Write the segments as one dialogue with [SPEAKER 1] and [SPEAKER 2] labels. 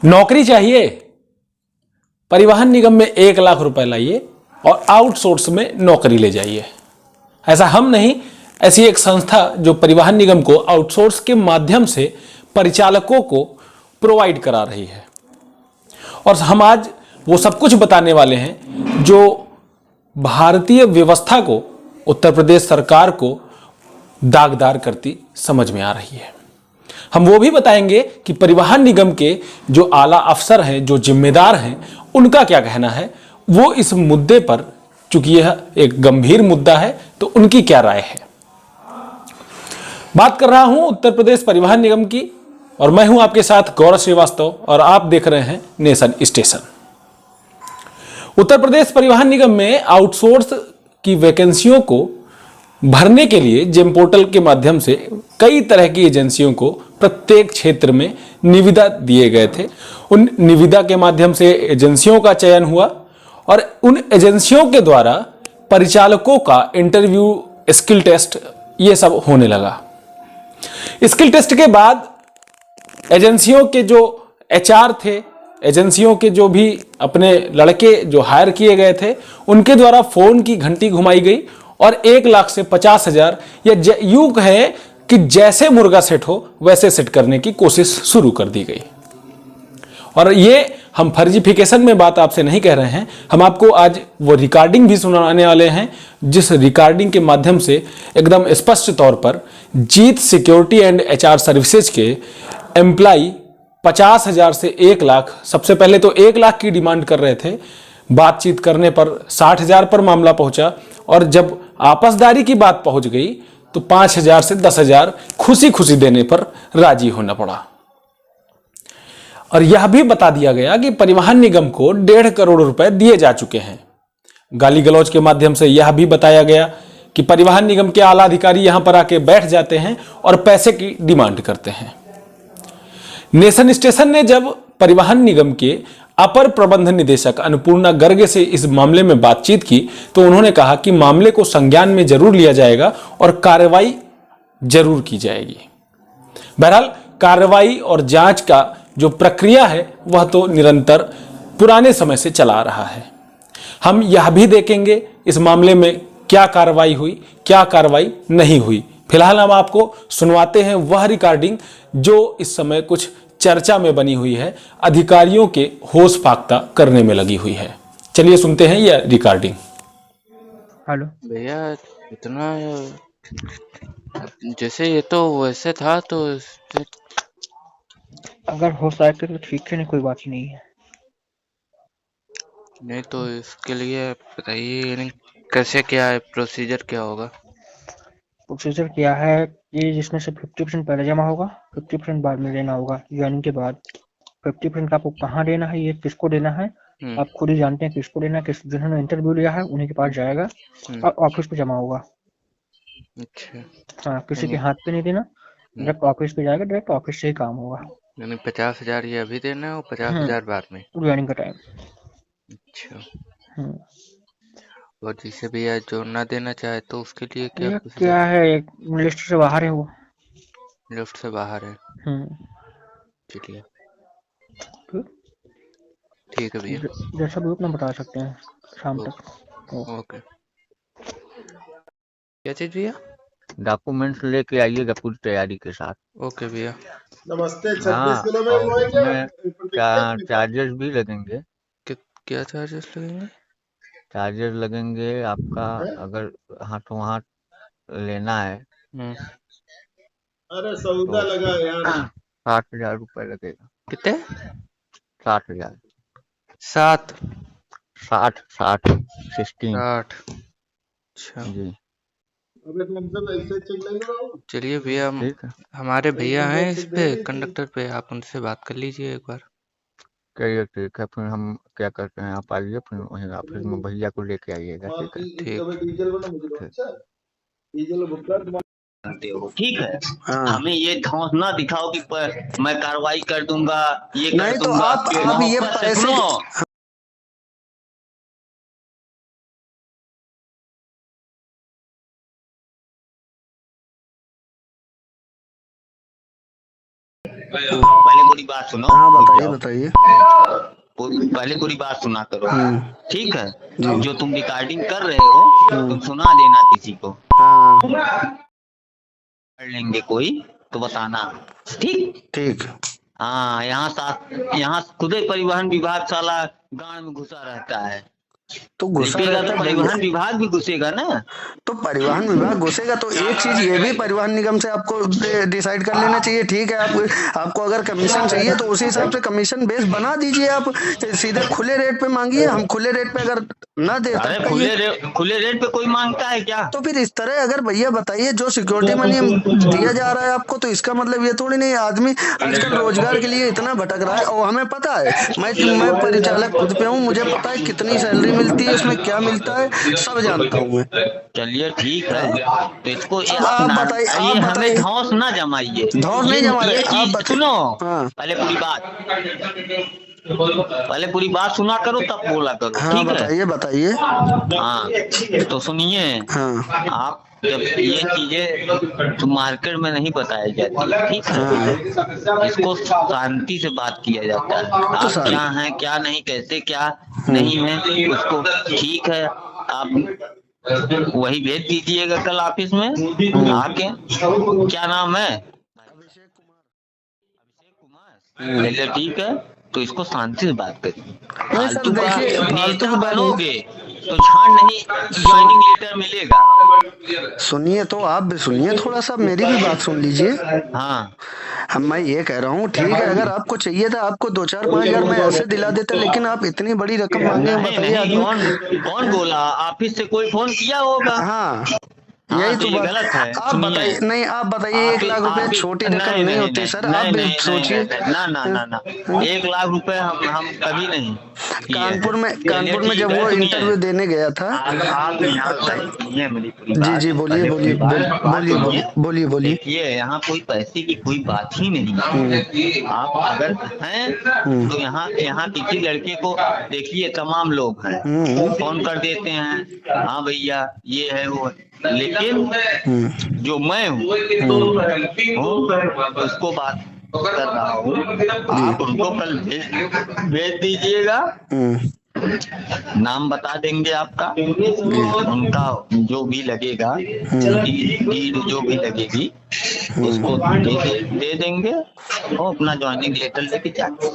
[SPEAKER 1] नौकरी चाहिए, परिवहन निगम में 1 लाख रुपए लाइए और आउटसोर्स में नौकरी ले जाइए। ऐसा हम नहीं, ऐसी एक संस्था जो परिवहन निगम को आउटसोर्स के माध्यम से परिचालकों को प्रोवाइड करा रही है। और हम आज वो सब कुछ बताने वाले हैं जो भारतीय व्यवस्था को, उत्तर प्रदेश सरकार को दागदार करती समझ में आ रही है। हम वो भी बताएंगे कि परिवहन निगम के जो आला अफसर हैं, जो जिम्मेदार हैं, उनका क्या कहना है, वो इस मुद्दे पर, चूंकि यह एक गंभीर मुद्दा है, तो उनकी क्या राय है। बात कर रहा हूं उत्तर प्रदेश परिवहन निगम की, और मैं हूं आपके साथ गौरव श्रीवास्तव, और आप देख रहे हैं नेशन स्टेशन। उत्तर प्रदेश परिवहन निगम में आउटसोर्स की वैकेंसियों को भरने के लिए जेम पोर्टल के माध्यम से कई तरह की एजेंसियों को प्रत्येक क्षेत्र में निविदा दिए गए थे। उन निविदा के माध्यम से एजेंसियों का चयन हुआ और उन एजेंसियों के द्वारा परिचालकों का इंटरव्यू, स्किल टेस्ट, ये सब होने लगा। स्किल टेस्ट के बाद एजेंसियों के जो एचआर थे, एजेंसियों के जो भी अपने लड़के जो हायर किए गए थे, उनके द्वारा फोन की घंटी घुमाई गई और 1 लाख से 50,000, या यूं कहें कि जैसे मुर्गा सेट हो वैसे सेट करने की कोशिश शुरू कर दी गई। और ये हम फर्जीफिकेशन में बात आपसे नहीं कह रहे हैं, हम आपको आज वो रिकॉर्डिंग भी सुनाने वाले हैं, जिस रिकॉर्डिंग के माध्यम से एकदम स्पष्ट तौर पर जीत सिक्योरिटी एंड एचआर सर्विसेज के एम्प्लाई 50,000 से 1 लाख, सबसे पहले तो 1 लाख की डिमांड कर रहे थे, बातचीत करने पर 60,000 पर मामला पहुंचा, और जब आपसदारी की बात पहुंच गई तो 5,000 से 10,000 खुशी खुशी देने पर राजी होना पड़ा। और यह भी बता दिया गया कि परिवहन निगम को 1.5 करोड़ रुपए दिए जा चुके हैं। गाली गलौज के माध्यम से यह भी बताया गया कि परिवहन निगम के आला अधिकारी यहां पर आके बैठ जाते हैं और पैसे की डिमांड करते हैं। नेशन स्टेशन ने जब परिवहन निगम के अपर प्रबंध निदेशक अन्नपूर्णा गर्ग से इस मामले में बातचीत की, तो उन्होंने कहा कि मामले को संज्ञान में जरूर लिया जाएगा और कार्रवाई जरूर की जाएगी। बहरहाल कार्रवाई और जांच का जो प्रक्रिया है वह तो निरंतर पुराने समय से चला आ रहा है। हम यह भी देखेंगे इस मामले में क्या कार्रवाई हुई, क्या कार्रवाई नहीं हुई। फिलहाल हम आपको सुनवाते हैं वह रिकॉर्डिंग जो इस समय कुछ चर्चा में बनी हुई है, अधिकारियों के होश फाख्ता करने में लगी हुई है। चलिए सुनते हैं यह रिकॉर्डिंग।
[SPEAKER 2] हेलो
[SPEAKER 3] भैया, इतना जैसे ये तो वैसे था, तो
[SPEAKER 2] अगर हो सके तो ठीक है, नहीं कोई बात ही नहीं है।
[SPEAKER 3] नहीं तो इसके लिए बताइए, यानी कैसे, क्या है प्रोसीजर, क्या होगा?
[SPEAKER 2] प्रोसीजर क्या है कि जिसमें से 50% पहले जमा होगा, 50% बाद में देना होगा। ज्वाइनिंग के बाद 50% आपको कहाँ देना है, ये किसको देना है, आप खुद ही जानते हैं किसको देना है। किस जिन्होंने इंटरव्यू लिया है उन्हीं के पास जाएगा और ऑफिस पे जमा होगा।
[SPEAKER 3] अच्छा,
[SPEAKER 2] हाँ, किसी के
[SPEAKER 3] यानी
[SPEAKER 2] हाथ पे नहीं देना, डायरेक्ट ऑफिस पे जाएगा, डायरेक्ट ऑफिस से ही काम होगा।
[SPEAKER 3] 50,000 ये अभी देना है और 50,000 बाद में?
[SPEAKER 2] ज्वाइनिंग का टाइम।
[SPEAKER 3] अच्छा,
[SPEAKER 2] हम्म,
[SPEAKER 3] और जिसे भी यार जो ना देना चाहे तो उसके लिए क्या
[SPEAKER 2] ये
[SPEAKER 3] प्रोसीजर?
[SPEAKER 2] क्या है, एक लिस्ट से बाहर है वो।
[SPEAKER 3] लिफ्ट से बाहर है? चलिए, ठीक है भैया।
[SPEAKER 2] जैसा भी अपना बता सकते हैं शाम तक।
[SPEAKER 3] ओके। क्या चीज भैया?
[SPEAKER 4] डॉक्यूमेंट्स लेके आइएगा पूरी तैयारी के साथ।
[SPEAKER 3] ओके भैया।
[SPEAKER 5] नमस्ते।
[SPEAKER 4] हाँ,
[SPEAKER 5] 26 किलो में
[SPEAKER 4] और
[SPEAKER 5] हुआ क्या?
[SPEAKER 4] उसमें चार्जेस भी लगेंगे।
[SPEAKER 3] क्या चार्जेस लगेंगे?
[SPEAKER 4] चार्जेस लगेंगे आपका, अगर हाथों हाथ लेना है
[SPEAKER 5] अरे
[SPEAKER 4] तो
[SPEAKER 5] सौदा लगा यार।
[SPEAKER 4] 60,000 रुपये लगेगा।
[SPEAKER 3] कितने?
[SPEAKER 4] 60,000।
[SPEAKER 3] 7?
[SPEAKER 4] 60 16
[SPEAKER 3] 60? अच्छा,
[SPEAKER 4] जी,
[SPEAKER 5] अबे तुम सब ऐसे चल लेंगे बाबू।
[SPEAKER 3] चलिए भैया,
[SPEAKER 4] ठीक है।
[SPEAKER 3] हमारे भैया हैं इस पे
[SPEAKER 5] देंगे
[SPEAKER 3] कंडक्टर पे, आप उनसे बात कर लीजिए एक बार।
[SPEAKER 4] चलिए ठीक है, फिर हम क्या करते हैं, आप आइए, फिर वहीं ऑफिस में भैया को लेके आइएगा। ठीक है,
[SPEAKER 3] ठीक।
[SPEAKER 5] डीजल को ना मुझे
[SPEAKER 4] ठीक।
[SPEAKER 5] अच्छा डीजल भुगतान
[SPEAKER 6] जानते हो, ठीक है। हाँ। हमें ये धौंस ना दिखाओ कि मैं कार्रवाई कर दूंगा, ये कर
[SPEAKER 7] नहीं तो
[SPEAKER 6] दूंगा।
[SPEAKER 7] आप ये
[SPEAKER 6] मोहब्बत से
[SPEAKER 7] पैसे
[SPEAKER 6] सुनो, पहले पूरी बात सुनो।
[SPEAKER 7] हाँ
[SPEAKER 6] रुक
[SPEAKER 7] बताइए
[SPEAKER 6] जाओ।
[SPEAKER 7] बताइए।
[SPEAKER 6] पहले पूरी बात सुना करो, ठीक है?
[SPEAKER 7] जी।
[SPEAKER 6] जो तुम रिकॉर्डिंग कर रहे हो तुम सुना देना किसी को,
[SPEAKER 7] हाँ
[SPEAKER 6] कर लेंगे कोई तो बताना, ठीक?
[SPEAKER 7] ठीक।
[SPEAKER 6] हाँ, यहाँ खुद ही परिवहन विभाग साला गांव में घुसा रहता है।
[SPEAKER 7] तो गुस्सा
[SPEAKER 6] लिखेगा
[SPEAKER 7] रहता
[SPEAKER 6] तो
[SPEAKER 7] है
[SPEAKER 6] परिवहन विभाग भी घुसेगा ना।
[SPEAKER 7] तो परिवहन विभाग घुसेगा तो एक चीज ये भी परिवहन निगम से आपको डिसाइड कर लेना चाहिए, ठीक है? आपको अगर कमीशन चाहिए तो उसी हिसाब से कमीशन बेस बना दीजिए। आप सीधे खुले रेट पे मांगिए, हम खुले रेट पे अगर ना दे
[SPEAKER 6] अरे खुले रेट पे कोई मांगता है क्या?
[SPEAKER 7] तो फिर इस तरह अगर भैया बताइए, जो सिक्योरिटी मनी दिया जा रहा है आपको, तो इसका मतलब ये थोड़ी नहीं आदमी आजकल रोजगार के लिए इतना भटक रहा है। और हमें पता है, मैं परिचालक खुद पे हूँ, मुझे पता है कितनी सैलरी मिलती है, उसमें क्या मिलता है, सब जानता हूँ मैं।
[SPEAKER 6] चलिए ठीक है, तो इसको
[SPEAKER 7] आप बताइए, आप
[SPEAKER 6] हमें
[SPEAKER 7] बताइए।
[SPEAKER 6] धौंस ना जमाइए।
[SPEAKER 7] धौंस नहीं जमा रहे,
[SPEAKER 6] ये
[SPEAKER 7] आप
[SPEAKER 6] चीज
[SPEAKER 7] बताइए।
[SPEAKER 6] सुनो,
[SPEAKER 7] हाँ।
[SPEAKER 6] पहले पूरी बात सुना करो तब बोला करो,
[SPEAKER 7] हाँ
[SPEAKER 6] ठीक है?
[SPEAKER 7] बताइए बताइए।
[SPEAKER 6] हाँ तो सुनिए,
[SPEAKER 7] हाँ
[SPEAKER 6] आप जब ये चीजें तो मार्केट में नहीं बताई जाती, ठीक है? इसको शांति से बात किया जाता है। आप
[SPEAKER 7] शांति।
[SPEAKER 6] क्या हैं क्या नहीं, कैसे क्या नहीं है, उसको ठीक है आप वही भेज दीजिएगा कल ऑफिस में आके। क्या नाम है? अभिषेक कुमार। चलिए ठीक है, तो इसको शांति से बात करिए।
[SPEAKER 7] नहीं सर, देखिए, फालतू
[SPEAKER 6] नेता
[SPEAKER 7] की बात नहीं।
[SPEAKER 6] बनोगे तो छाड़ नहीं, ज्वाइनिंग लेटर मिलेगा।
[SPEAKER 7] सुनिए, तो आप भी सुनिए, थोड़ा सा मेरी भी बात सुन लीजिए।
[SPEAKER 6] हाँ
[SPEAKER 7] मैं ये कह रहा हूँ, ठीक है, अगर आपको चाहिए था, आपको 2-4-5 हजार मैं ऐसे दिला देता, लेकिन आप इतनी बड़ी रकम मांगे हैं,
[SPEAKER 6] नहीं
[SPEAKER 7] बताइए
[SPEAKER 6] नहीं,
[SPEAKER 7] आदमी।
[SPEAKER 6] कौन बोला? ऑफिस से कोई फोन किया होगा।
[SPEAKER 7] हाँ
[SPEAKER 6] हाँ,
[SPEAKER 7] यही
[SPEAKER 6] तो
[SPEAKER 7] तो
[SPEAKER 6] ये
[SPEAKER 7] बात।
[SPEAKER 6] गलत है।
[SPEAKER 7] आप
[SPEAKER 6] सुनिए।
[SPEAKER 7] बताइए, नहीं आप बताइए, 1 लाख रुपए छोटी रकम नहीं होती सर, आप भी सोचिए।
[SPEAKER 6] ना ना ना ना, 1 लाख रुपए हम कभी नहीं।
[SPEAKER 7] कानपुर में जब वो इंटरव्यू देने गया था।
[SPEAKER 6] आप यहाँ मेरी पूरी
[SPEAKER 7] जी
[SPEAKER 6] बात।
[SPEAKER 7] जी, बोलिए बोलिए बोलिए बोलिए बोलिए।
[SPEAKER 6] देखिए, यहाँ कोई पैसे की कोई बात ही नहीं है। आप अगर हैं तो यहाँ किसी लड़के को देखिए, तमाम लोग हैं फोन कर देते हैं, हाँ भैया ये है वो है। लेकिन जो मैं हूँ उसको बात कर रहा हूँ, आप उनको कल भेज दीजिएगा। नाम बता देंगे आपका, उनका जो भी लगेगा, डीड जो भी लगेगी उसको दे देंगे और अपना ज्वाइनिंग लेटर लेके जाके,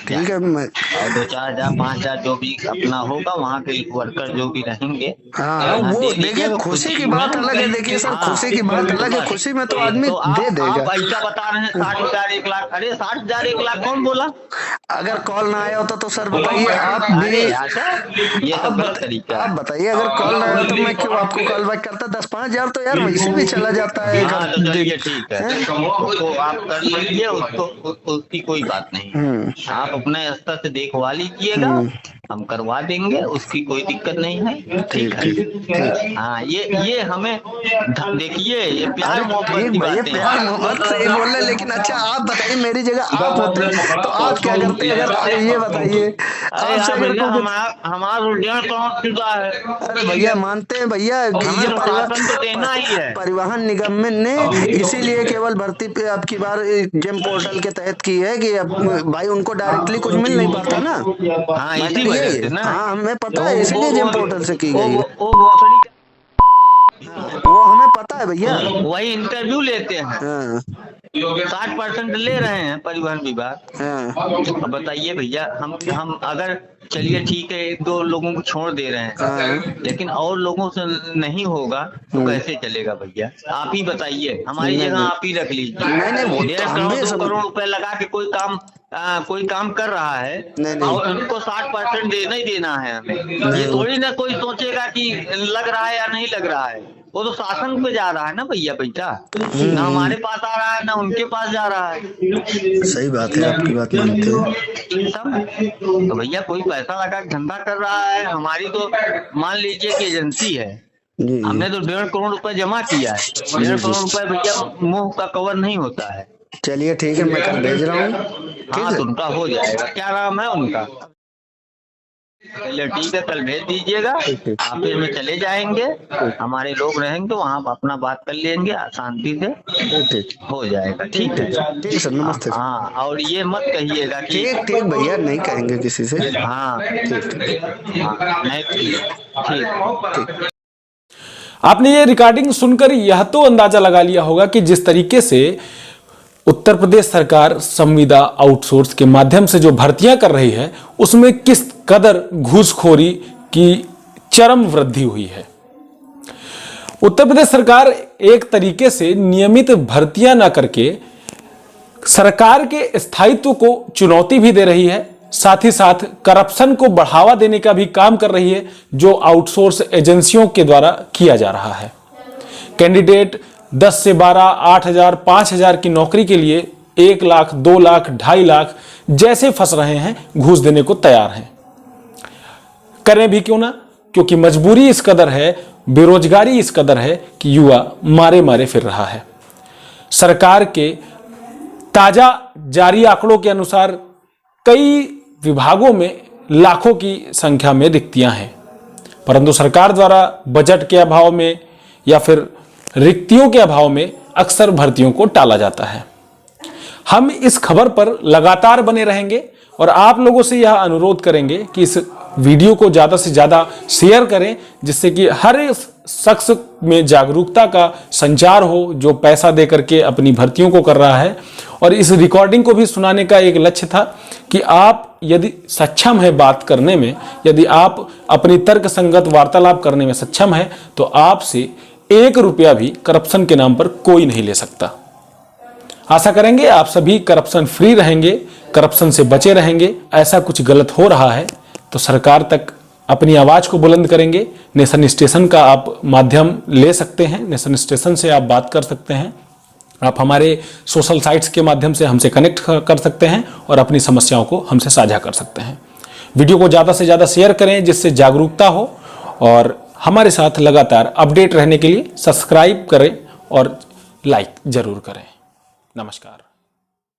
[SPEAKER 7] ठीक है। मैं
[SPEAKER 6] और 2-4 हजार 5 हजार जो भी अपना होगा, वहाँ के वर्कर जो भी रहेंगे।
[SPEAKER 7] हाँ, वो देखिए, खुशी की बात अलग है। देखिए सर, खुशी की बात अलग है, खुशी में तो आदमी दे देगा।
[SPEAKER 6] आप ऐसा बता रहे हैं 60 हजार 1 लाख, अरे 60 हजार 1 लाख कौन बोला?
[SPEAKER 7] अगर कॉल ना आया होता तो सर बताइए, आप भी
[SPEAKER 6] ये सब गलत तरीका
[SPEAKER 7] आप बताइए, अगर कॉल ना आया तो मैं क्यों आपको कॉल बैक करता? 10-5 हजार तो यार वैसे भी चला जाता है।
[SPEAKER 6] हाँ, तो चलिए ठीक है, उसको आप कर लीजिए, उसकी कोई बात नहीं। आप अपने स्तर से देखवा लीजिएगा, हम करवा देंगे, उसकी कोई दिक्कत नहीं है, ठीक है? हाँ, ये हमें देखिए, ये प्यार मोहब्बत की बातें हैं।
[SPEAKER 7] प्यार मोहब्बत सही बोल रहे, लेकिन अच्छा आप बताइए, मेरी जगह आप होते तो आप क्या करते? अगर ये बताइए, आपसे अगर
[SPEAKER 6] हमारा 1.5 करोड़ चुका है।
[SPEAKER 7] अरे भैया मानते हैं भैया, ये
[SPEAKER 6] शासन तो देना ही है।
[SPEAKER 7] परिवहन निगम में ने इसीलिए केवल भर्ती पे आपकी बार जेम पोर्टल के तहत की है कि भाई उनको डायरेक्टली कुछ मिल नहीं पाता ना।
[SPEAKER 6] हाँ, इसी वजह से ना।
[SPEAKER 7] हाँ, हमें पता है, इसलिए जेम पोर्टल से की गई है।
[SPEAKER 6] वो
[SPEAKER 7] वो हमें पता है भैया।
[SPEAKER 6] वही इंटरव्यू लेते हैं,
[SPEAKER 7] हाँ
[SPEAKER 6] 60% ले रहे हैं परिवहन विभाग।
[SPEAKER 7] हाँ
[SPEAKER 6] अब बताइए भैया, हम अगर चलिए ठीक है 1-2 लोगों को छोड़ दे रहे हैं, लेकिन और लोगों से नहीं होगा तो कैसे चलेगा भैया? आप ही बताइए, हमारी जगह आप ही रख लीजिए।
[SPEAKER 7] नहीं, वो तो
[SPEAKER 6] 1.5 करोड़ रुपए लगा के कोई काम कर रहा है और उनको 60% देना ही देना है हमें। ये थोड़ी ना कोई सोचेगा कि लग रहा है या नहीं लग रहा है, वो तो शासन पे जा रहा है ना भैया पैसा, ना हमारे पास आ रहा है ना उनके पास जा रहा है।
[SPEAKER 7] सही बात है, आपकी बात मानते हैं।
[SPEAKER 6] तो भैया कोई पैसा लगा के धंधा कर रहा है, हमारी तो मान लीजिए कि एजेंसी है,
[SPEAKER 7] जी
[SPEAKER 6] हमने तो 1.5 करोड़ रुपए जमा किया है। 1.5 करोड़ रुपए भैया मुंह का कवर नहीं होता है।
[SPEAKER 7] चलिए ठीक है, मैं कल भेज रहा हूँ।
[SPEAKER 6] हाँ, तो उनका हो जाएगा। क्या नाम है उनका? चलिए ठीक है, कल भेज दीजिएगा। ऑफिस में चले जाएंगे, हमारे लोग रहेंगे तो वहाँ अपना बात कर लेंगे, शांति से
[SPEAKER 7] ठीक
[SPEAKER 6] हो जाएगा। ठीक है
[SPEAKER 7] ठीक सर, नमस्ते।
[SPEAKER 6] हाँ, और ये मत कहिएगा कि
[SPEAKER 7] ठीक भैया, नहीं कहेंगे किसी से।
[SPEAKER 6] हाँ
[SPEAKER 7] ठीक।
[SPEAKER 6] हाँ, नहीं ठीक।
[SPEAKER 1] आपने ये रिकॉर्डिंग सुनकर यह तो अंदाजा लगा लिया होगा कि जिस तरीके से उत्तर प्रदेश सरकार संविदा आउटसोर्स के माध्यम से जो भर्तियां कर रही है उसमें किस कदर घूसखोरी की चरम वृद्धि हुई है। उत्तर प्रदेश सरकार एक तरीके से नियमित भर्तियां न करके सरकार के स्थायित्व को चुनौती भी दे रही है, साथ ही साथ करप्शन को बढ़ावा देने का भी काम कर रही है जो आउटसोर्स एजेंसियों के द्वारा किया जा रहा है। कैंडिडेट 10 से 12, 8,000, 5,000 की नौकरी के लिए 1 लाख, 2 लाख, 2.5 लाख जैसे फंस रहे हैं, घूस देने को तैयार हैं। करें भी क्यों ना, क्योंकि मजबूरी इस कदर है, बेरोजगारी इस कदर है कि युवा मारे मारे फिर रहा है। सरकार के ताजा जारी आंकड़ों के अनुसार कई विभागों में लाखों की संख्या में रिक्तियां हैं, परंतु सरकार द्वारा बजट के अभाव में या फिर रिक्तियों के अभाव में अक्सर भर्तियों को टाला जाता है। हम इस खबर पर लगातार बने रहेंगे और आप लोगों से यह अनुरोध करेंगे कि इस वीडियो को ज़्यादा से ज़्यादा शेयर करें, जिससे कि हर शख्स में जागरूकता का संचार हो जो पैसा दे करके अपनी भर्तियों को कर रहा है। और इस रिकॉर्डिंग को भी सुनाने का एक लक्ष्य था कि आप यदि सक्षम है बात करने में, यदि आप अपनी तर्क संगत वार्तालाप करने में सक्षम है, तो आपसे 1 रुपया भी करप्शन के नाम पर कोई नहीं ले सकता। आशा करेंगे आप सभी करप्शन फ्री रहेंगे, करप्शन से बचे रहेंगे। ऐसा कुछ गलत हो रहा है तो सरकार तक अपनी आवाज को बुलंद करेंगे। नेशन स्टेशन का आप माध्यम ले सकते हैं, नेशन स्टेशन से आप बात कर सकते हैं, आप हमारे सोशल साइट्स के माध्यम से हमसे कनेक्ट कर सकते हैं और अपनी समस्याओं को हमसे साझा कर सकते हैं। वीडियो को ज़्यादा से ज़्यादा शेयर करें जिससे जागरूकता हो, और हमारे साथ लगातार अपडेट रहने के लिए सब्सक्राइब करें और लाइक जरूर करें। नमस्कार।